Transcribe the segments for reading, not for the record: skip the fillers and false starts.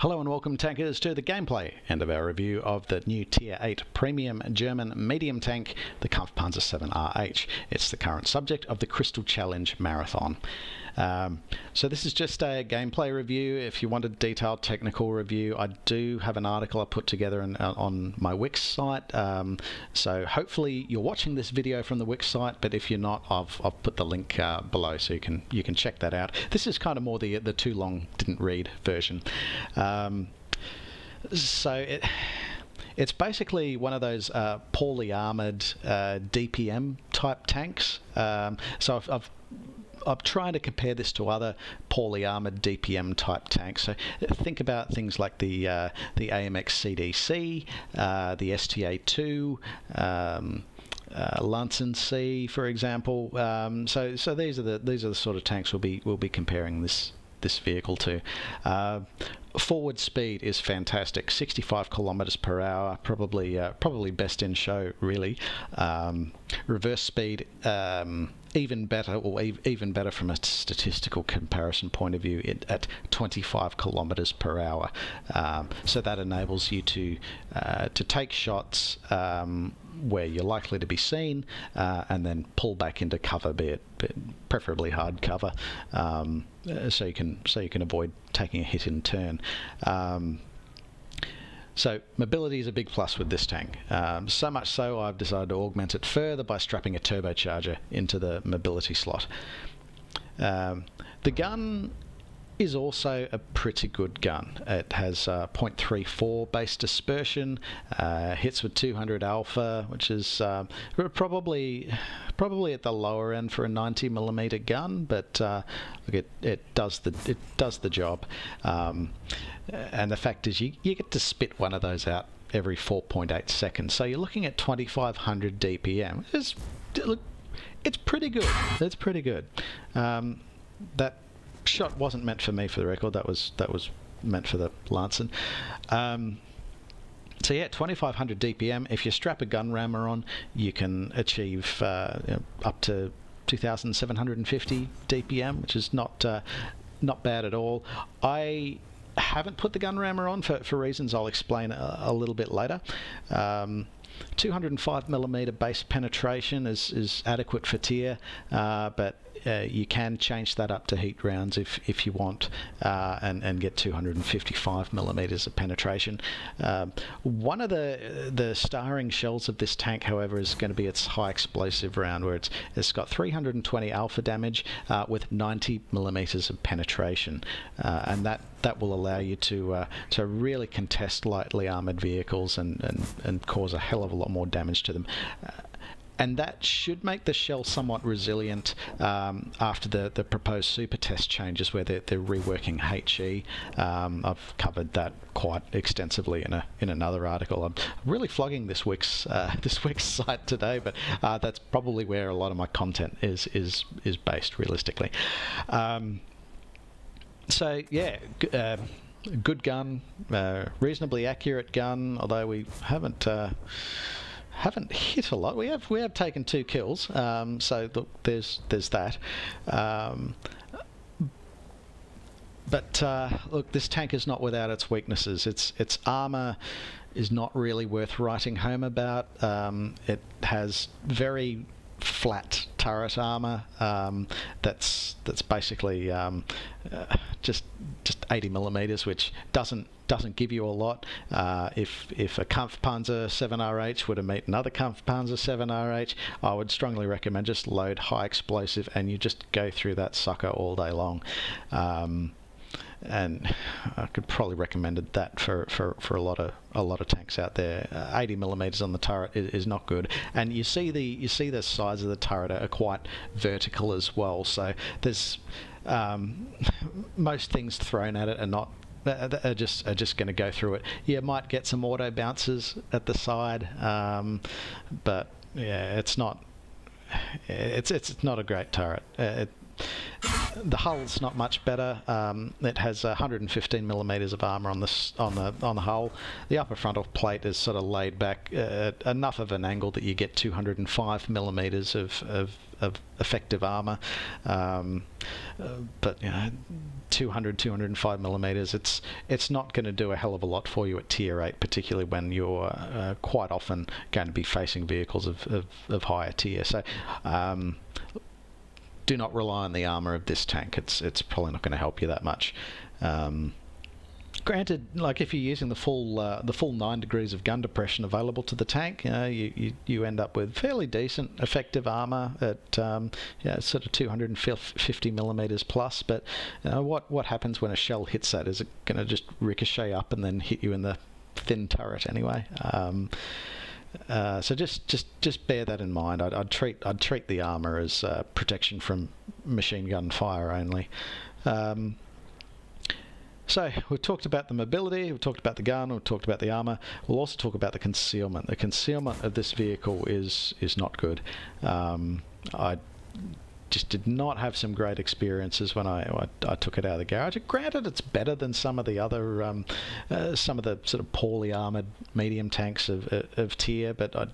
Hello and welcome, tankers, to the gameplay end of our review of the new Tier 8 Premium German medium tank, the KampfPanzer 7RH. It's the current subject of the Crystal Challenge Marathon. So this is just a gameplay review. If you want a detailed technical review, I do have an article I put together on my Wix site. So hopefully you're watching this video from the Wix site, but if you're not, I've put the link below so you can check that out. This is kind of more the too long didn't read version. It's basically one of those poorly armoured DPM type tanks. So I'm trying to compare this to other poorly armoured DPM type tanks. So think about things like the AMX CDC, the STA2, Lansen C, for example. So these are the sort of tanks we'll be comparing this vehicle to. Forward speed is fantastic, 65 kilometers per hour, probably best in show, really. Reverse speed, even better, or even better from a statistical comparison point of view, at 25 kilometers per hour. So that enables you to take shots where you're likely to be seen, and then pull back into cover, be it preferably hard cover, so you can avoid taking a hit in turn. So mobility is a big plus with this tank. So much so I've decided to augment it further by strapping a turbocharger into the mobility slot. The gun is also a pretty good gun. It has 0.34 base dispersion, hits with 200 alpha, which is probably at the lower end for a 90mm gun, but it does the job. And the fact is, you get to spit one of those out every 4.8 seconds. So you're looking at 2,500 DPM. It's pretty good. It's pretty good. That shot wasn't meant for me, for the record. That was meant for the Lansen. So yeah, 2,500 DPM. If you strap a gun rammer on, you can achieve up to 2,750 DPM, which is not bad at all. I haven't put the gun rammer on for reasons I'll explain a little bit later. 205mm base penetration is adequate for tier, but you can change that up to heat rounds if you want, and get 255mm of penetration. One of the starring shells of this tank, however, is going to be its high explosive round, where it's got 320 alpha damage with 90mm of penetration, and that will allow you to really contest lightly armoured vehicles and cause a hell of a lot more damage to them. And that should make the shell somewhat resilient after the proposed super test changes, where they're reworking HE. I've covered that quite extensively in another article. I'm really flogging this Wix site today, but that's probably where a lot of my content is based, realistically. So yeah. Good gun, reasonably accurate gun, although we haven't hit a lot. We have taken 2 kills, so look, there's that. But look, this tank is not without its weaknesses. Its armor is not really worth writing home about. It has very flat turret armor that's basically just 80mm, which doesn't give you a lot. If a KampfPanzer 7RH were to meet another KampfPanzer 7RH, I would strongly recommend just load high explosive and you just go through that sucker all day long. And I could probably recommend that for a lot of tanks out there. 80mm on the turret is not good, and you see the sides of the turret are quite vertical as well. So there's most things thrown at it are just going to go through it. You might get some auto bounces at the side, but yeah, it's not a great turret. The hull's not much better. It has 115 millimeters of armor on the hull. The upper frontal plate is sort of laid back enough of an angle that you get 205 millimeters of effective armor. But 205 millimeters, it's not going to do a hell of a lot for you at tier 8, particularly when you're quite often going to be facing vehicles of higher tier. So do not rely on the armor of this tank. It's probably not going to help you that much. Granted, like if you're using the full 9 degrees of gun depression available to the tank, you end up with fairly decent effective armor at sort of 250 millimeters plus. But what happens when a shell hits that? Is it going to just ricochet up and then hit you in the thin turret anyway? So just bear that in mind. I'd treat the armor as protection from machine gun fire only. So we've talked about the mobility, we've talked about the gun, we've talked about the armor. We'll also talk about the concealment. The concealment of this vehicle is not good. I just did not have some great experiences when I took it out of the garage. Granted, it's better than some of the other some of the sort of poorly armored medium tanks of tier, but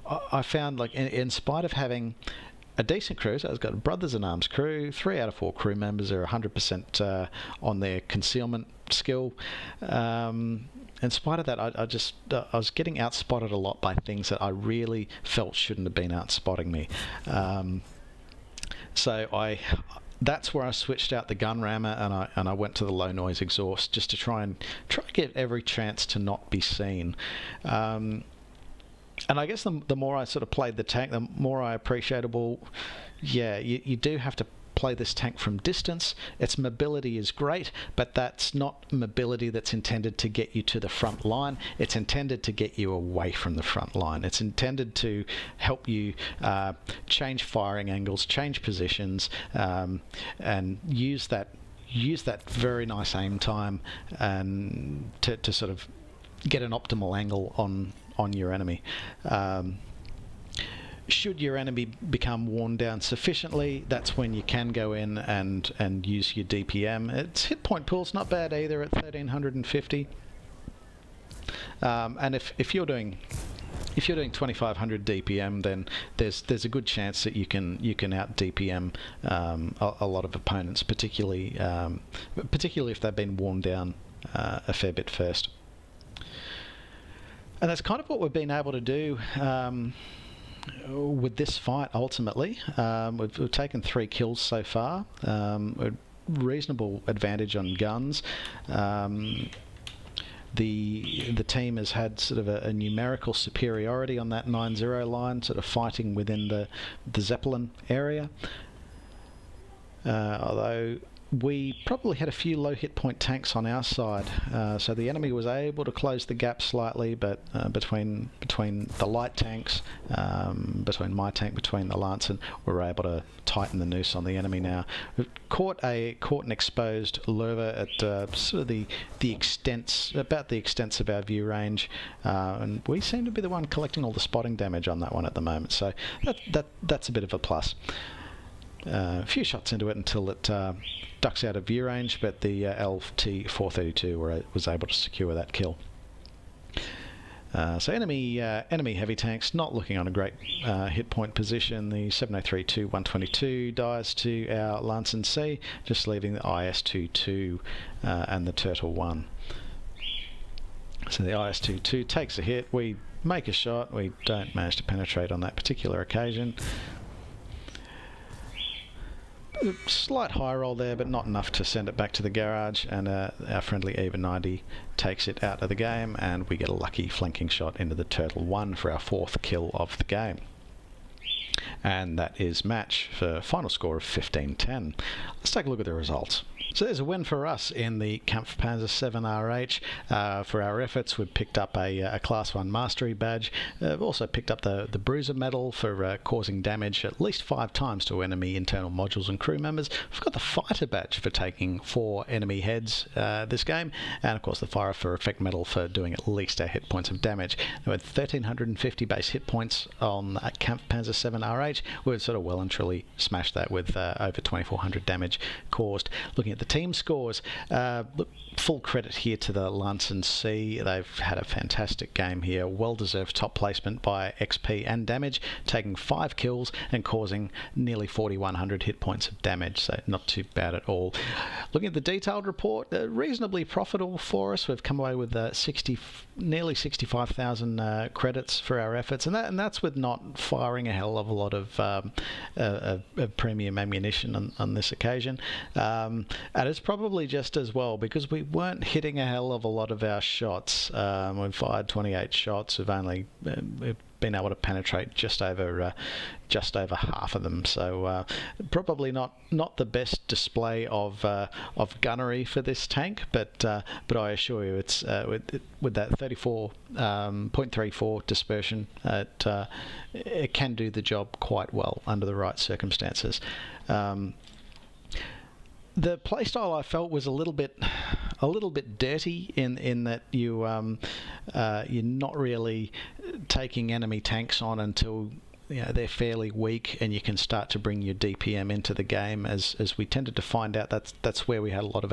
I found, like, in spite of having a decent crew, so it's got a Brothers in Arms crew, 3 out of 4 crew members are 100% on their concealment skill. In spite of that, I was getting outspotted a lot by things that I really felt shouldn't have been outspotting me. So that's where I switched out the gun rammer and I went to the low noise exhaust just to try and get every chance to not be seen. And I guess the more I sort of played the tank, the more I appreciated, well, yeah, you do have to play this tank from distance. Its mobility is great, but that's not mobility that's intended to get you to the front line. It's intended to get you away from the front line. It's intended to help you change firing angles, change positions, and use that very nice aim time and to sort of get an optimal angle on your enemy. Should your enemy become worn down sufficiently, that's when you can go in and use your DPM. Its hit point pool's not bad either at 1350. And if you're doing 2500 DPM, then there's a good chance that you can out DPM a lot of opponents, particularly if they've been worn down a fair bit first. And that's kind of what we've been able to do with this fight, ultimately. We've taken 3 kills so far. A reasonable advantage on guns. The team has had sort of a numerical superiority on that 9-0 line, sort of fighting within the Zeppelin area. Although we probably had a few low hit point tanks on our side, so the enemy was able to close the gap slightly, but between the light tanks, between my tank, between the Lancet, we were able to tighten the noose on the enemy now. We've caught an exposed Lurva at sort of the extents of our view range, and we seem to be the one collecting all the spotting damage on that one at the moment, so that's a bit of a plus. A few shots into it until it ducks out of view range, but the LT-432 was able to secure that kill. So enemy heavy tanks not looking on a great hit point position. The 703-122 dies to our Lancet C, just leaving the IS-22 and the Turtle 1. So the IS-22 takes a hit. We make a shot. We don't manage to penetrate on that particular occasion. Slight high roll there, but not enough to send it back to the garage, and our friendly Eva 90 takes it out of the game, and we get a lucky flanking shot into the Turtle 1 for our 4th kill of the game. And that is match for a final score of 15-10. Let's take a look at the results. So there's a win for us in the KampfPanzer 7RH. For our efforts, we've picked up a Class 1 Mastery badge. We've also picked up the Bruiser Medal for causing damage at least 5 times to enemy internal modules and crew members. We've got the Fighter badge for taking 4 enemy heads this game, and of course the Fire for Effect Medal for doing at least our hit points of damage. Now, with 1,350 base hit points on KampfPanzer 7RH, we've sort of well and truly smashed that with over 2,400 damage caused. Looking at the team scores, look, full credit here to the Lansen C. They've had a fantastic game here. Well-deserved top placement by XP and damage, taking 5 kills and causing nearly 4,100 hit points of damage, so not too bad at all. Looking at the detailed report, reasonably profitable for us. We've come away with nearly 65,000 credits for our efforts, and that's with not firing a hell of a lot of premium ammunition on this occasion. And it's probably just as well because we weren't hitting a hell of a lot of our shots. We've fired 28 shots. We've only been able to penetrate just over half of them. So probably not the best display of gunnery for this tank, but I assure you, it's with that 34.34 dispersion, it can do the job quite well under the right circumstances. The playstyle I felt was a little bit dirty in that you're not really taking enemy tanks on until they're fairly weak, and you can start to bring your DPM into the game. As we tended to find out, that's where we had a lot of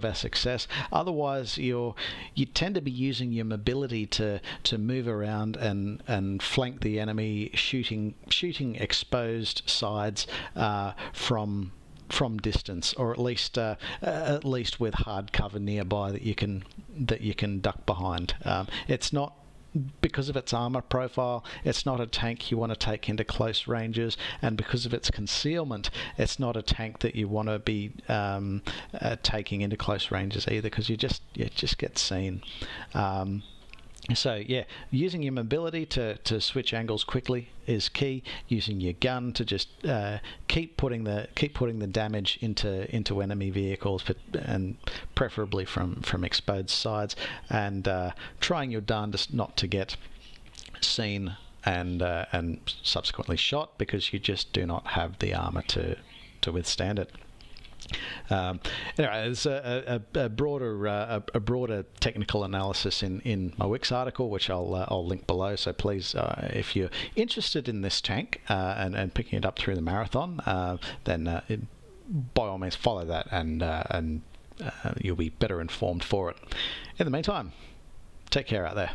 our success. Otherwise, you tend to be using your mobility to move around and flank the enemy, shooting exposed sides from distance, or at least with hard cover nearby that you can duck behind. It's not, because of its armor profile, it's not a tank you want to take into close ranges, and because of its concealment, it's not a tank that you want to be taking into close ranges either, because you just get seen. So yeah, using your mobility to switch angles quickly is key. Using your gun to just keep putting the damage into enemy vehicles, and preferably from exposed sides, and trying your darndest not to get seen and subsequently shot, because you just do not have the armor to withstand it. Anyway, there's a broader technical analysis in my Wix article, which I'll link below. So please, if you're interested in this tank and picking it up through the marathon, then by all means follow that, and you'll be better informed for it. In the meantime, take care out there.